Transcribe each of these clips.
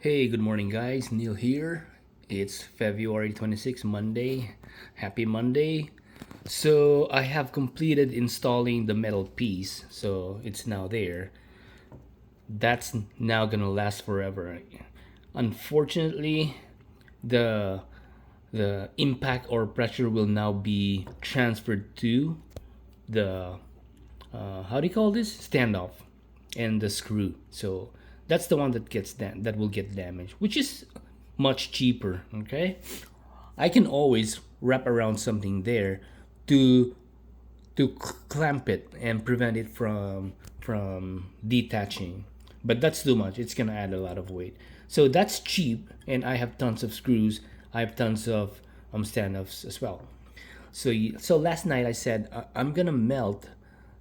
Hey, good morning, guys. Neil here. It's February 26th, Monday. Happy Monday. So, I have completed installing the metal piece, so it's now there. That's now gonna last forever. Unfortunately, the the impact or pressure will now be transferred to the how do you call this, standoff and the screw. So that's the one that that will get damaged, which is much cheaper. Okay, I can always wrap around something there to clamp it and prevent it from detaching, but that's too much. It's gonna add a lot of weight, so that's cheap, and I have tons of screws. I have tons of standoffs as well. So last night I said I'm gonna melt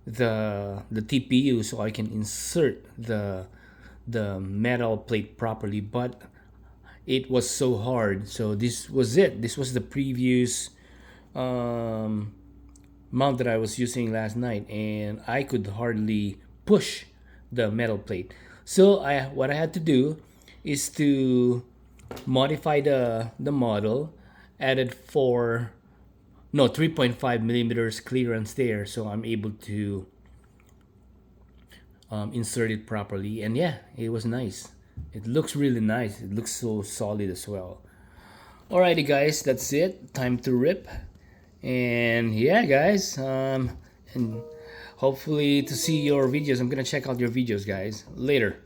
the TPU so I can insert the metal plate properly, but it was so hard. So this was it. This was the previous um, mount that I was using last night, and I could hardly push the metal plate. So I what I had to do is to modify the model, added 3.5 millimeters clearance there, so I'm able to insert it properly. And yeah, it was nice. It looks really nice. It looks so solid as well. Alrighty, guys, that's it. Time to rip. And yeah, guys, and hopefully to see your videos. I'm gonna check out your videos, guys. Later.